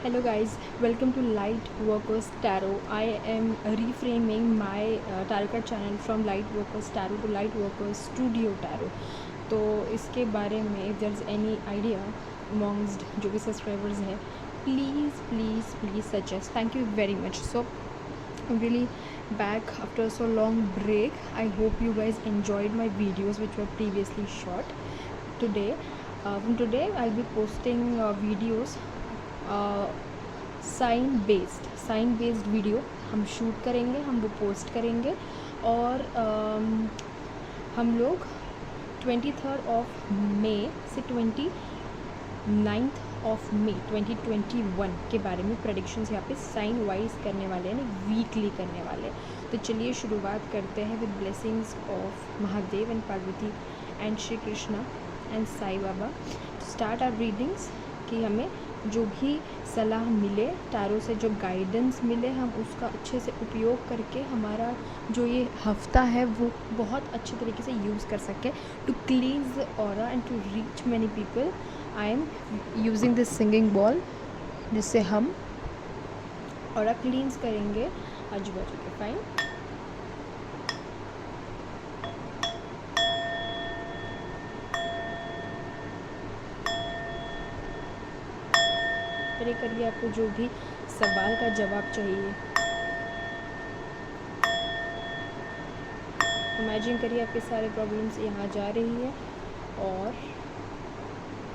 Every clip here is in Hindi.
Hello guys, welcome to Light Workers Tarot. I am reframing my tarot card channel from Light Workers Tarot to Light Workers Studio Tarot. तो इसके बारे में if there's any idea amongst जो भी subscribers हैं, please suggest. Thank you very much. So I'm really back after so long break. I hope you guys enjoyed my videos which were previously shot. From today I'll be posting videos sign based video हम शूट करेंगे, हम वो पोस्ट करेंगे और हम लोग 23 ऑफ मई से 29 ऑफ मई 2021 के बारे में प्रेडिक्शंस यहाँ पे साइन वाइज करने वाले हैं, वीकली करने वाले हैं। तो चलिए शुरुआत करते हैं with blessings of Mahadev and Parvati and Shri Krishna and Sai Baba to start our readings. कि हमें जो भी सलाह मिले टैरो से, जो गाइडेंस मिले, हम उसका अच्छे से उपयोग करके हमारा जो ये हफ्ता है वो बहुत अच्छे तरीके से यूज़ कर सके to cleanse the aura and to reach many people. I am using this singing bowl जिससे हम ऑरा क्लींस करेंगे आजू बाजू के। फाइन, प्रे करिए आपको जो भी सवाल का जवाब चाहिए। इमेजिन करिए आपके सारे प्रॉब्लम्स यहाँ जा रही है और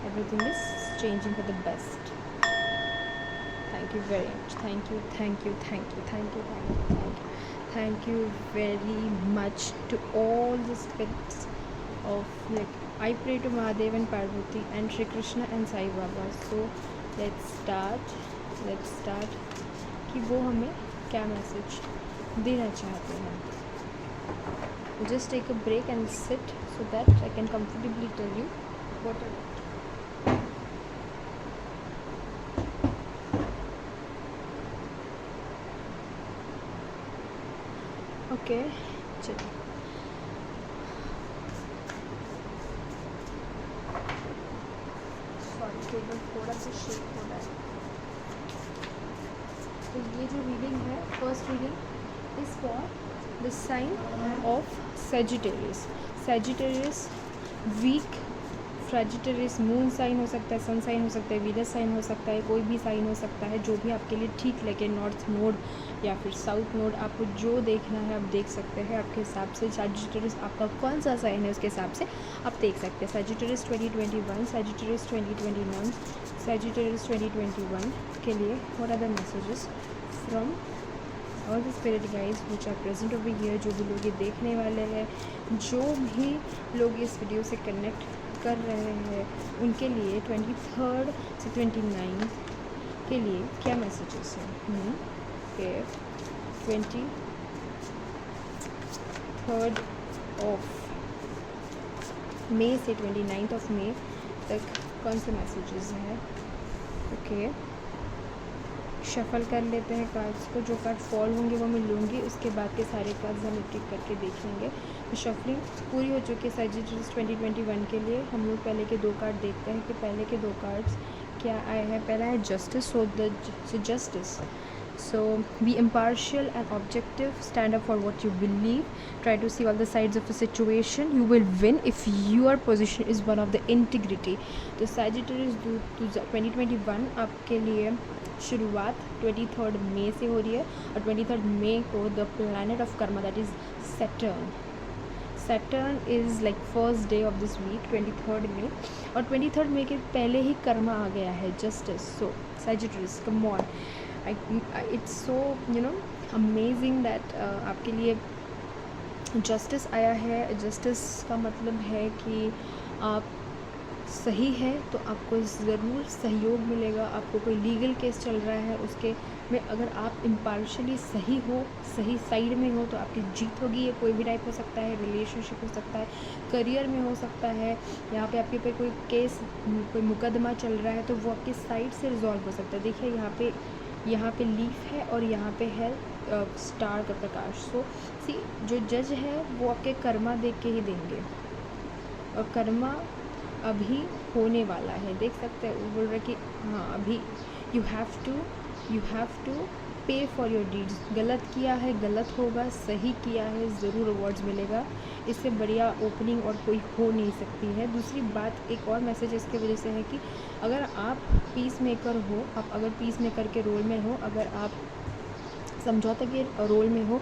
everything is changing for the best. Thank you very much, thank you very much to all the spirits of like I pray to Mahadev and Parvati and Shri Krishna and Sai Baba. So let's start कि वो हमें क्या मैसेज देना चाहते हैं। Just take a break and sit so that I can comfortably tell you what I want. Okay, चलिए टेबल थोड़ा सा शेक हो रहा है। तो ये जो रीडिंग है, first reading is for the sign of Sagittarius week फ्रेजिटेरियस। मून साइन हो सकता है, सन साइन हो सकता है, वीनस साइन हो सकता है, कोई भी साइन हो सकता है जो भी आपके लिए ठीक लगे। नॉर्थ नोड या फिर साउथ नोड, आपको जो देखना है आप देख सकते हैं आपके हिसाब से। सेजिटेरियस आपका कौन सा साइन है उसके हिसाब से आप देख सकते हैं। सेजिटेरियस 2021, सेजिटेरियस 2029, सेजिटेरियस 2021 के लिए what are the messages from all the spirit guides which are present over here. जो भी लोग ये देखने वाले हैं, जो भी लोग इस वीडियो से कनेक्ट कर रहे हैं, उनके लिए 23 से 29 के लिए क्या मैसेजेस हैं। कि 23 ऑफ मई से 29 ऑफ मई तक कौन से मैसेजेस हैं। ओके, शफल कर लेते हैं कार्ड्स को। जो कार्ड फॉल होंगे वो मैं लूँगी, उसके बाद के सारे कार्ड्स हम एक एक करके देख लेंगे। तो शफलिंग पूरी हो चुकी है सेजिटेरियस 2021 के लिए। हम लोग पहले के दो कार्ड देखते हैं कि पहले के दो कार्ड्स क्या आए हैं। पहला है justice. So justice, so be impartial and objective, stand up for what you believe, try to see all the sides of a situation, you will win if your position is one of the integrity। तो Sagittarius 2021 आपके लिए शुरुआत 23 मई से हो रही है और 23 मई को the planet of Karma that is Saturn is like first day of this week 23 मई, और 23 मई के पहले ही कर्मा आ गया है justice. So Sagittarius, come on, it's so amazing that आपके लिए जस्टिस आया है। जस्टिस का मतलब है कि आप सही है तो आपको ज़रूर सहयोग मिलेगा। आपको कोई लीगल केस चल रहा है उसके में अगर आप इम्पार्शली सही हो, सही साइड में हो तो आपकी जीत होगी। ये कोई भी टाइप हो सकता है, रिलेशनशिप हो सकता है, करियर में हो सकता है, यहाँ पे आपके पे कोई केस, कोई मुकदमा चल रहा है तो वो आपकी साइड से रिजॉल्व हो सकता है। देखिए यहाँ पे लीफ है और यहाँ पे है स्टार का प्रकाश। सो सी, जो जज है वो आपके कर्मा देख के ही देंगे और कर्मा अभी होने वाला है। देख सकते हैं वो बोल रहे कि हाँ अभी यू हैव टू पे फॉर योर डीड्स। गलत किया है गलत होगा, सही किया है ज़रूर अवार्ड्स मिलेगा। इससे बढ़िया ओपनिंग और कोई हो नहीं सकती है। दूसरी बात, एक और मैसेज इसके वजह से है कि अगर आप पीस मेकर हो, आप अगर पीस मेकर के रोल में हो, अगर आप समझौता के रोल में हो,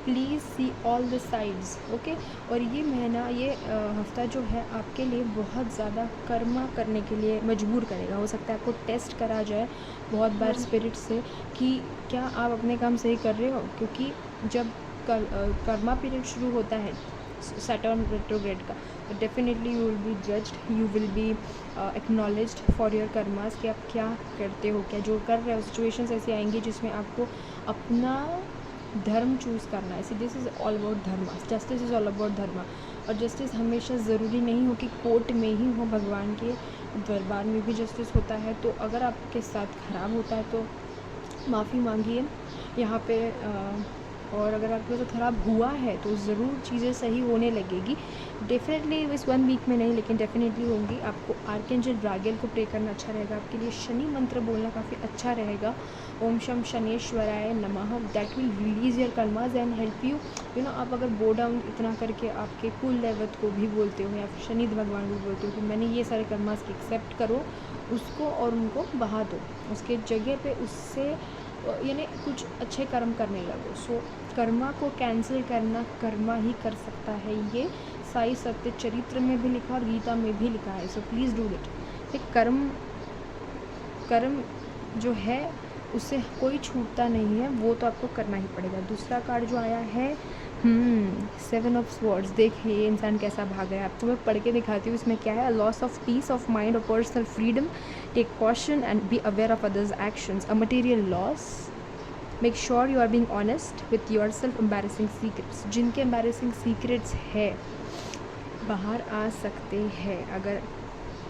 please see all the sides, okay. और ये महीना, ये हफ्ता जो है आपके लिए बहुत ज़्यादा कर्मा करने के लिए मजबूर करेगा। हो सकता है आपको टेस्ट करा जाए बहुत बार स्पिरिट से कि क्या आप अपने काम सही कर रहे हो, क्योंकि जब कर्मा पीरियड शुरू होता है सैटर्न रेट्रोग्रेड का, तो definitely you will be judged, you will be acknowledged for your karmas कि आप क्या करते हो, क्या जो कर रहे हो। सिचुएशंस ऐसी आएंगी जिसमें आपको अपना धर्म चूज़ करना है। This is all about dharma, justice is all about dharma. और जस्टिस हमेशा ज़रूरी नहीं हो कि कोर्ट में ही हो, भगवान के दरबार में भी जस्टिस होता है। तो अगर आपके साथ ख़राब होता है तो माफ़ी मांगिए यहाँ पे, और अगर आपके साथ ख़राब हुआ है तो ज़रूर चीज़ें सही होने लगेगी। डेफिनेटली इस 1 वीक में नहीं, लेकिन डेफिनेटली होंगी। आपको आर्कएंजल रागेल को प्रे करना अच्छा रहेगा। आपके लिए शनि मंत्र बोलना काफ़ी अच्छा रहेगा। ओम शम शनेश्वराय नमः। That will release your karmas and help you. You know, आप अगर बो डाउन इतना करके आपके कुल देवत को भी बोलते हो या फिर शनि भगवान को बोलते हो कि मैंने ये सारे कर्मास की एक्सेप्ट करो उसको और उनको बहा दो, उसके जगह पे उससे यानी कुछ अच्छे कर्म करने लगो। सो कर्मा को कैंसिल करना कर्मा ही कर सकता है। ये साई सत्य चरित्र में भी लिखा और गीता में भी लिखा है। So please do it. एक कर्म जो है उससे कोई छूटता नहीं है, वो तो आपको करना ही पड़ेगा। दूसरा कार्ड जो आया है 7 ऑफ स्वॉर्ड्स। देखिए ये इंसान कैसा भाग रहा है। आपको मैं पढ़ के दिखाती हूँ इसमें क्या है। Loss of peace of mind और personal freedom, take caution and be aware of others actions, a material loss, make sure you are being honest with yourself, embarrassing secrets. जिनके एम्बैरेसिंग सीक्रेट्स है बाहर आ सकते हैं। अगर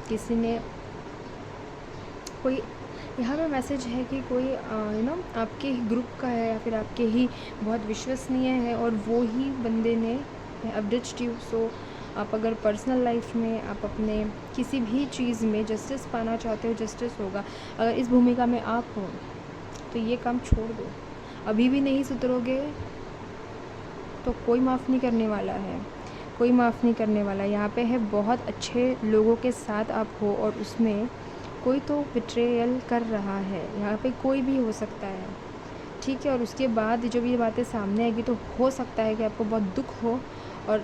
किसी ने कोई, यहाँ पे मैसेज है कि कोई यू नो आपके ही ग्रुप का है या फिर आपके ही बहुत विश्वसनीय है और वो ही बंदे ने अपडेट्ड यू। सो आप अगर पर्सनल लाइफ में आप अपने किसी भी चीज़ में जस्टिस पाना चाहते हो, जस्टिस होगा। अगर इस भूमिका में आप हो तो ये काम छोड़ दो। अभी भी नहीं सुधरोगे तो कोई माफ़ नहीं करने वाला है, कोई माफ़ नहीं करने वाला। यहाँ पे है बहुत अच्छे लोगों के साथ आप हो और उसमें कोई तो बिट्रेयल कर रहा है। यहाँ पे कोई भी हो सकता है, ठीक है। और उसके बाद जब ये बातें सामने आएगी तो हो सकता है कि आपको बहुत दुख हो। और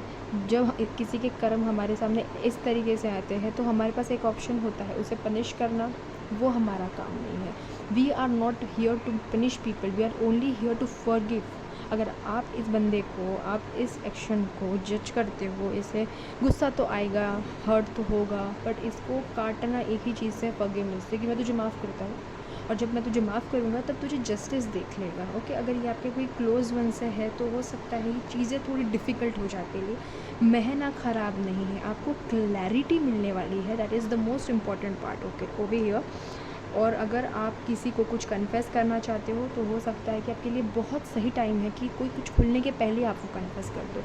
जब किसी के कर्म हमारे सामने इस तरीके से आते हैं तो हमारे पास एक ऑप्शन होता है, उसे पनिश करना। वो हमारा काम नहीं है। We are not here to punish people, we are only here to forgive. अगर आप इस बंदे को, आप इस एक्शन को जज करते हो, इसे गुस्सा तो आएगा, हर्ट तो होगा, बट इसको काटना एक ही चीज़ से, फॉरगिवनेस से, कि मैं तुझे माफ़ करता हूँ और जब मैं तुझे माफ़ करूँगा तब तुझे जस्टिस देख लेगा, ओके। अगर ये आपके कोई क्लोज वन से है तो हो सकता है ये चीज़ें थोड़ी डिफ़िकल्ट हो जाती है। महीना ख़राब नहीं है, आपको क्लैरिटी मिलने वाली है। That is the most important part, okay, over here. और अगर आप किसी को कुछ कन्फेस करना चाहते हो तो हो सकता है कि आपके लिए बहुत सही टाइम है कि कोई कुछ खुलने के पहले आप वो कन्फेस कर दो।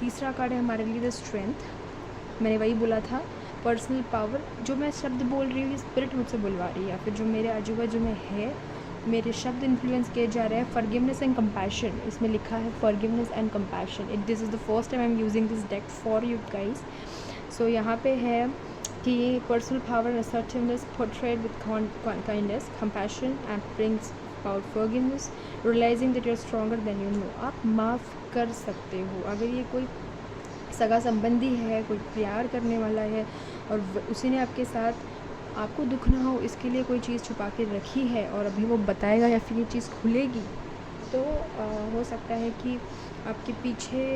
तीसरा कार्ड है हमारे लिए द स्ट्रेंथ। मैंने वही बोला था, पर्सनल पावर। जो मैं शब्द बोल रही हूँ ये स्पिरिट मुझसे बुलवा रही है, या फिर जो मेरे आजू बाजू में है मेरे शब्द इन्फ्लुएंस किए जा रहे हैं। फॉरगिवनेस एंड कंपैशन, इसमें लिखा है forgiveness and compassion. This is the first time I am using this deck for you guys. So यहाँ पे है कि personal power and assertiveness portrayed with kindness, compassion and brings about forgiveness, realizing that you're stronger than you know। आप माफ़ कर सकते हो। अगर ये कोई सगा संबंधी है, कोई प्यार करने वाला है और उसी ने आपके साथ, आपको दुख ना हो इसके लिए कोई चीज़ छुपा के रखी है और अभी वो बताएगा या फिर ये चीज़ खुलेगी, तो हो सकता है कि आपके पीछे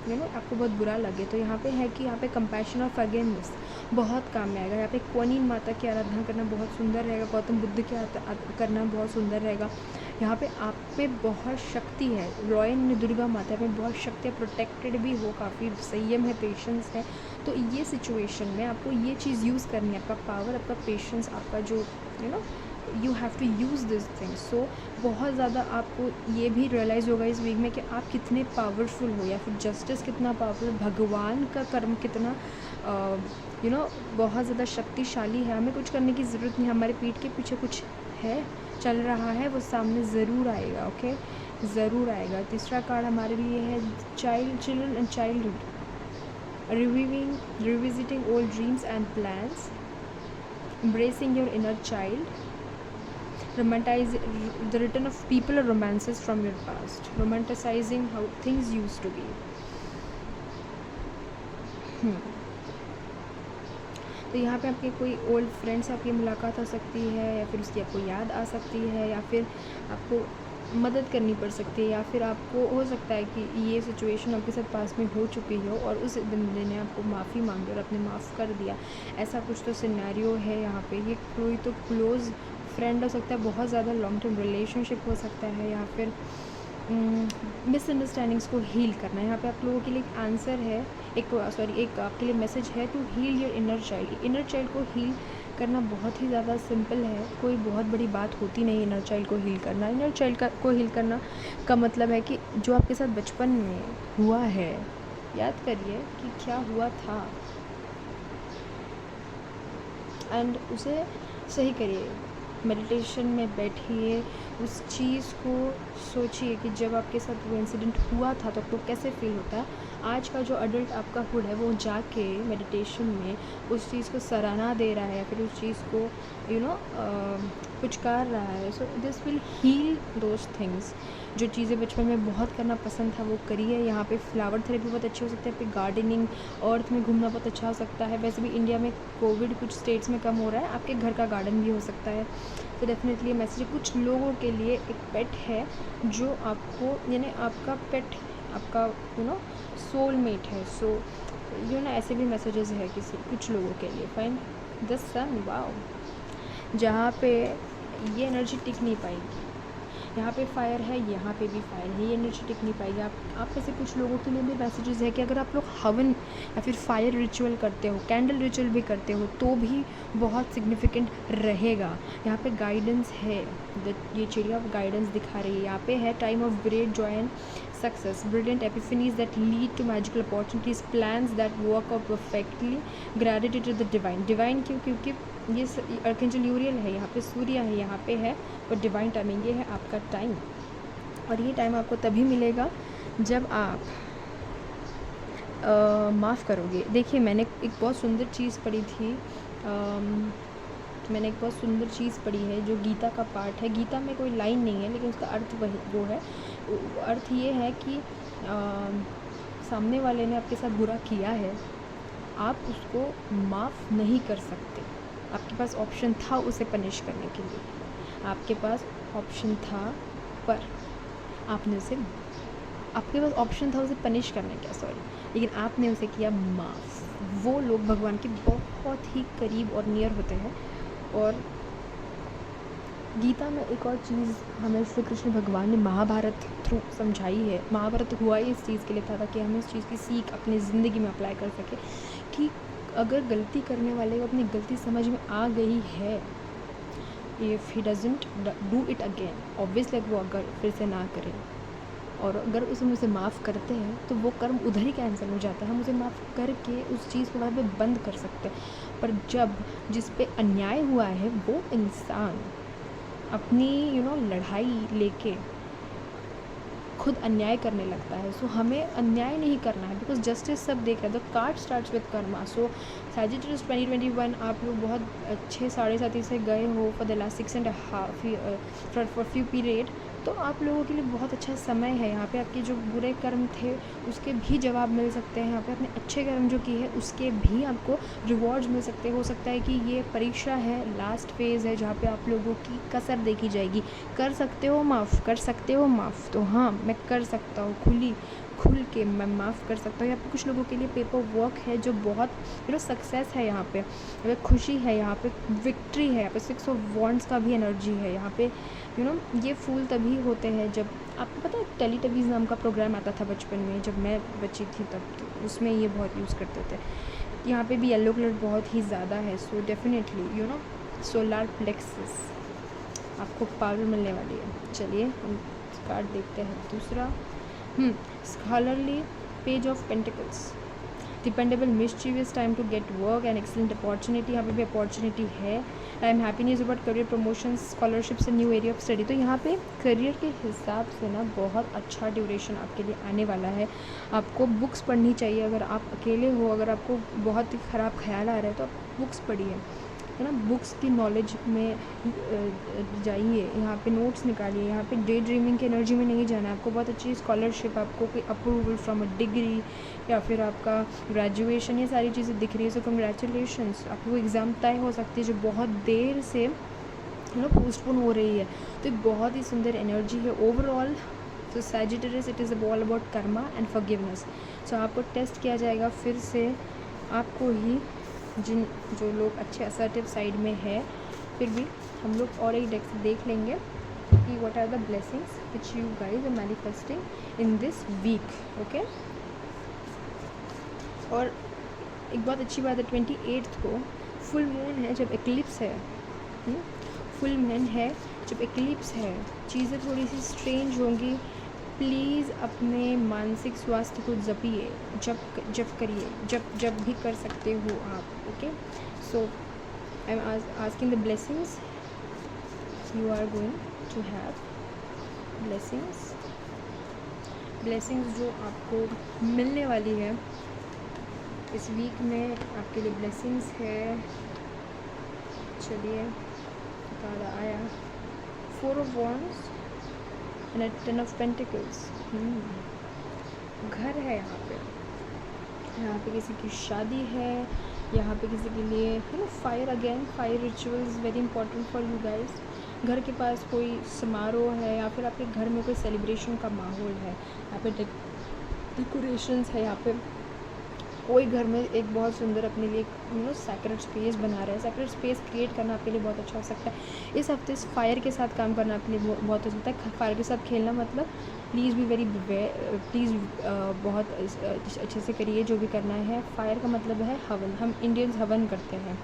आपको बहुत बुरा लगे। तो यहाँ पे है कि यहाँ पे कंपैशन और फॉरगिवनेस बहुत काम में आएगा। यहाँ पे क्वानीन माता की आराधना करना बहुत सुंदर रहेगा, गौतम बुद्ध की करना बहुत सुंदर रहेगा। यहाँ पे आप में बहुत शक्ति है, रॉयन दुर्गा माता में बहुत शक्ति है, प्रोटेक्टेड भी हो, काफ़ी संयम है, पेशेंस है। तो ये सिचुएशन में आपको ये चीज़ यूज़ करनी है, आपका पावर, आपका पेशेंस, आपका जो you have to use this thing. So बहुत ज़्यादा आपको ये भी रियलाइज़ होगा इस वीक में कि आप कितने पावरफुल हो, या फिर जस्टिस कितना पावरफुल, भगवान का कर्म कितना बहुत ज़्यादा शक्तिशाली है। हमें कुछ करने की ज़रूरत नहीं, हमारे पीठ के पीछे कुछ है, चल रहा है, वो सामने ज़रूर आएगा। ओके, ज़रूर आएगा। तीसरा कार्ड हमारे लिए है children and childhood, revisiting old dreams and plans, embracing your inner child, romanticize the return of people or romances from your past, romanticizing how things used to be। तो यहाँ पे आपके कोई ओल्ड फ्रेंड से आपकी मुलाकात हो सकती है, या फिर उसकी आपको याद आ सकती है, या फिर आपको मदद करनी पड़ सकती है, या फिर आपको हो सकता है कि ये सिचुएशन आपके साथ पास में हो चुकी हो और उस बंदे ने आपको माफ़ी मांगी और आपने माफ़ कर दिया। ऐसा कुछ तो सिनेरियो है यहाँ पे। ये कोई तो क्लोज़ फ्रेंड हो सकता है, बहुत ज़्यादा लॉन्ग टर्म रिलेशनशिप हो सकता है, या फिर मिसअंडरस्टैंडिंग्स को हील करना है। यहाँ पे आप लोगों के लिए एक आंसर है, एक आपके लिए मैसेज है, to heal your inner child. Inner child को हील करना बहुत ही ज़्यादा सिंपल है, कोई बहुत बड़ी बात होती नहीं इनर चाइल्ड को हील करना। इनर चाइल्ड को हील करना का मतलब है कि जो आपके साथ बचपन में हुआ है, याद करिए कि क्या हुआ था एंड उसे सही करिए। मेडिटेशन में बैठिए, उस चीज़ को सोचिए कि जब आपके साथ वो इंसिडेंट हुआ था तो आपको कैसे फील होता है। आज का जो अडल्ट आपका हुड है वो जाके मेडिटेशन में उस चीज़ को सराहना दे रहा है, या फिर उस चीज़ को पुचकार रहा है। So this will heal those things. जो चीज़ें बचपन में बहुत करना पसंद था वो करिए। यहाँ पे फ्लावर थेरेपी बहुत अच्छी हो सकती है, पे गार्डनिंग, अर्थ में घूमना बहुत अच्छा हो सकता है। वैसे भी इंडिया में कोविड कुछ स्टेट्स में कम हो रहा है, आपके घर का गार्डन भी हो सकता है। तो डेफिनेटली मैसेज, कुछ लोगों के लिए एक पेट है जो आपको, यानी आपका पेट आपका सोलमेट है। सो ऐसे भी मैसेजेस है कुछ लोगों के लिए। फाइन द सन, वाओ, जहाँ पे ये एनर्जी टिक नहीं पाएगी, यहाँ पे फायर है, यहाँ पे भी फायर है, ये एनर्जी टिक नहीं पाएगी। आप में से कुछ लोगों के लिए भी मैसेजेस है कि अगर आप लोग हवन या फिर फायर रिचुअल करते हो, कैंडल रिचुअल भी करते हो, तो भी बहुत सिग्निफिकेंट रहेगा। यहाँ पे गाइडेंस है, ये चिड़िया गाइडेंस दिखा रही है। यहाँ पे है time of great Joy and success, brilliant epiphanies that lead to magical opportunities, plans that work out perfectly, gratitude to the divine क्योंकि ये अर्कएंजल यूरियल है, यहाँ पे सूर्य है, यहाँ पे है और डिवाइन टाइमिंग, ये है आपका टाइम। और ये टाइम आपको तभी मिलेगा जब आप माफ़ करोगे। देखिए, मैंने एक बहुत सुंदर चीज़ पढ़ी थी, मैंने एक बहुत सुंदर चीज़ पढ़ी है जो गीता का पार्ट है। गीता में कोई लाइन नहीं है, लेकिन उसका अर्थ वो है। अर्थ ये है कि सामने वाले ने आपके साथ बुरा किया है, आप उसको माफ़ नहीं कर सकते। आपके पास ऑप्शन था उसे पनिश करने के लिए, आपके पास ऑप्शन था, पर आपने आपके पास ऑप्शन था उसे पनिश करने का, लेकिन आपने उसे किया माफ़। वो लोग भगवान के बहुत ही करीब और नियर होते हैं। और गीता में एक और चीज़ हमें श्री कृष्ण भगवान ने महाभारत थ्रू समझाई है। महाभारत हुआ ही इस चीज़ के लिए था ताकि हमें इस चीज़ की सीख अपनी ज़िंदगी में अप्लाई कर सके कि अगर गलती करने वाले को अपनी गलती समझ में आ गई है, if he doesn't do it again, obviously वो अगर फिर से ना करें, और अगर उसे माफ़ करते हैं तो वो कर्म उधर ही कैंसिल हो जाता है। हम उसे माफ़ करके उस चीज़ को वहाँ पे बंद कर सकते हैं। पर जब जिस पे अन्याय हुआ है वो इंसान अपनी लड़ाई लेके खुद अन्याय करने लगता है। सो हमें अन्याय नहीं करना है, बिकॉज जस्टिस सब देख रहे हैं। The card starts with Karma. So Sagittarius 2021 आप लोग बहुत अच्छे 7.5 से गए हो for the last 6.5 for few period, तो आप लोगों के लिए बहुत अच्छा समय है। यहाँ पे आपके जो बुरे कर्म थे उसके भी जवाब मिल सकते हैं, यहाँ पे अपने अच्छे कर्म जो किए हैं उसके भी आपको रिवॉर्ड्स मिल सकते हैं। हो सकता है कि ये परीक्षा है, लास्ट फेज़ है जहाँ पे आप लोगों की कसर देखी जाएगी। कर सकते हो माफ़, कर सकते हो माफ़, तो हाँ मैं कर सकता हूँ, खुल के मैं माफ़ कर सकता हूँ। यहाँ पे कुछ लोगों के लिए पेपर वर्क है जो बहुत सक्सेस है, यहाँ पे खुशी है, यहाँ पे विक्ट्री है, यहाँ पे 6 ऑफ वॉन्ड्स का भी एनर्जी है। यहाँ पे ये फूल तभी होते हैं जब आपको पता है टेलीटबीज़ नाम का प्रोग्राम आता था बचपन में, जब मैं बच्ची थी तब, तो उसमें ये बहुत यूज़ करते थे। यहाँ पे भी येलो कलर बहुत ही ज़्यादा है। सो डेफिनेटली सोलार प्लेक्सस आपको पावर मिलने वाली है। चलिए हम कार्ड देखते हैं दूसरा। Scholarly page of pentacles, dependable mischievous, time to get work and excellent opportunity. यहाँ पे भी अपॉर्चुनिटी है। Time happy news about career promotion, scholarships and new area of study. तो यहाँ पे करियर के हिसाब से ना बहुत अच्छा ड्यूरेशन आपके लिए आने वाला है। आपको बुक्स पढ़नी चाहिए। अगर आप अकेले हो, अगर आपको बहुत ही ख़राब ख्याल आ रहा है तो आप बुक्स पढ़िए, है ना। बुक्स की नॉलेज में जाइए, यहाँ पे नोट्स निकालिए। यहाँ पे डे ड्रीमिंग की एनर्जी में नहीं जाना है आपको। बहुत अच्छी स्कॉलरशिप, आपको कोई अप्रूवल फ्रॉम अ डिग्री या फिर आपका ग्रेजुएशन, ये सारी चीज़ें दिख रही है। सो कंग्रेचुलेशंस, आपको एग्ज़ाम तय हो सकती है जो बहुत देर से पोस्टपोन हो रही है। तो एक बहुत ही सुंदर एनर्जी है ओवरऑल। तो Sagittarius, it is all about karma and forgiveness. So आपको टेस्ट किया जाएगा फिर से, आपको ही जो लोग अच्छे असर्टिव साइड में है। फिर भी हम लोग और एक डेक से देख लेंगे कि what are the blessings which you guys are manifesting in this week. Okay, और एक बहुत अच्छी बात है, 28 को फुल मून है जब एक्लिप्स है। फुल मून है जब एक्लिप्स है, चीज़ें थोड़ी सी स्ट्रेंज होंगी। प्लीज़ अपने मानसिक स्वास्थ्य को जपिए, जब करिए, जब भी कर सकते हो आप। Okay, so I am asking the blessings you are going to have. Blessings जो आपको मिलने वाली है इस वीक में, आपके लिए ब्लेसिंग्स है। चलिए, कार्ड आया 4 of Wands and 10 of Pentacles। घर है यहाँ पे किसी की शादी है, यहाँ पे किसी के लिए fire rituals very important for you guys. घर के पास कोई समारोह है या फिर आपके घर में कोई सेलिब्रेशन का माहौल है। यहाँ पे डेकोरेशंस है। यहाँ पे कोई घर में एक बहुत सुंदर अपने लिए सैक्रेड स्पेस बना रहा है। सैक्रेड स्पेस क्रिएट करना आपके लिए बहुत अच्छा हो सकता है। इस हफ्ते फायर के साथ काम करना आपके लिए बहुत हो सकता है। फायर के साथ खेलना मतलब प्लीज़ भी वेरी प्लीज़ बहुत अच्छे से करिए जो भी करना है। फायर का मतलब है हवन, हम इंडियंस हवन करते हैं,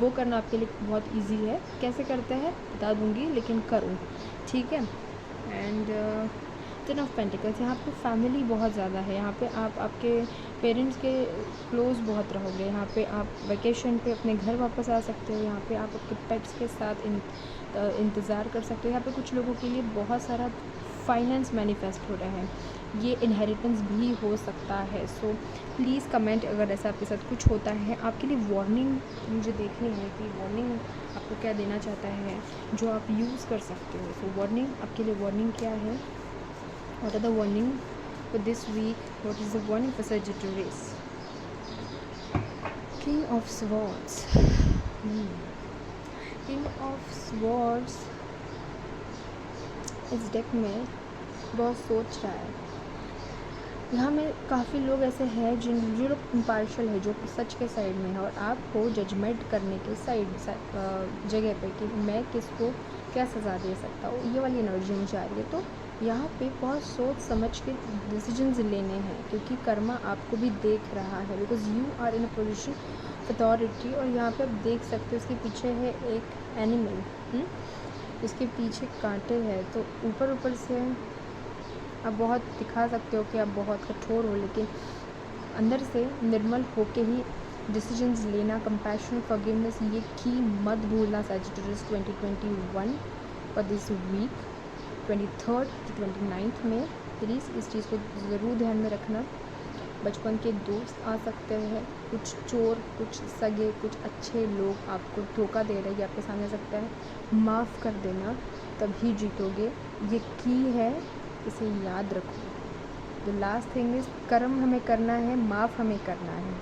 वो करना आपके लिए बहुत ईजी है। कैसे करते हैं बता दूँगी, लेकिन करो, ठीक है। एंड 10 of Pentacles, यहाँ पे फैमिली बहुत ज़्यादा है। यहाँ पे आप आपके पेरेंट्स के क्लोज़ बहुत रहोगे। यहाँ पे आप वेकेशन पे अपने घर वापस आ सकते हो। यहाँ पे आप अपने पेट्स के साथ इंतज़ार कर सकते हो। यहाँ पे कुछ लोगों के लिए बहुत सारा फाइनेंस मैनिफेस्ट हो रहा है, ये इनहेरिटेंस भी हो सकता है। सो प्लीज़ कमेंट अगर ऐसा आपके साथ कुछ होता है। आपके लिए वार्निंग मुझे देखनी है कि वार्निंग आपको क्या देना चाहता है जो आप यूज़ कर सकते हो। सो वार्निंग, आपके लिए वार्निंग क्या है? What are the warning for this week? What is the warning for Sagittarius? King of Swords. King of Swords इस डेक में बहुत सोच रहा है। यहाँ में काफ़ी लोग ऐसे हैं जो लोग इम्पार्शल है, जो सच के साइड में है, और आप हो जजमेंट करने के जगह पे कि मैं किसको क्या सज़ा दे सकता हूँ। ये वाली एनर्जी मुझे आ रही है। तो यहाँ पे बहुत सोच समझ के डिसीजंस लेने हैं, क्योंकि कर्मा आपको भी देख रहा है, because you are in a position authority. और यहाँ पे आप देख सकते हो इसके पीछे है एक एनिमल, इसके पीछे कांटे हैं। तो ऊपर से आप बहुत दिखा सकते हो कि आप बहुत कठोर हो, लेकिन अंदर से निर्मल होके ही डिसीजंस लेना, कंपैशन, फॉरगिवनेस, ये की मत भूलना। Sagittarius 2021 for this week 23rd to 29th में प्लीज़ इस चीज़ को ज़रूर ध्यान में रखना। बचपन के दोस्त आ सकते हैं, कुछ चोर, कुछ सगे, कुछ अच्छे लोग आपको धोखा दे रहे हैं, आपके सामने आ सकता है। माफ़ कर देना, तभी जीतोगे। ये की है, इसे याद रखो। द लास्ट थिंग इज़, कर्म हमें करना है, माफ़ हमें करना है।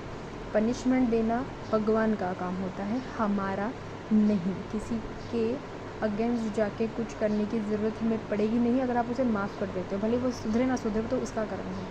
पनिशमेंट देना भगवान का काम होता है, हमारा नहीं। किसी के अगेंस्ट जाके कुछ करने की ज़रूरत हमें पड़ेगी नहीं अगर आप उसे माफ़ कर देते हो, भले वो सुधरे ना सुधरे, तो उसका कर्म है।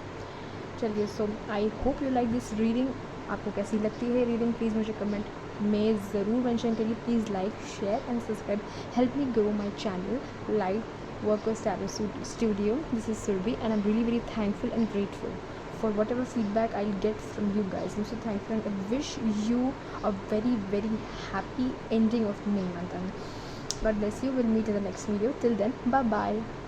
चलिए, so I hope you like this reading. आपको कैसी लगती है रीडिंग, प्लीज़ मुझे कमेंट में ज़रूर मेंशन करिए। Please like, share and subscribe, help me grow my channel light workers tarot studio. This is Surbhi and I am really very thankful and grateful for whatever feedback I'll get from you guys. I'm so thankful and I wish you a very, very happy ending of May month. God bless you. We'll meet in the next video. Till then, bye bye.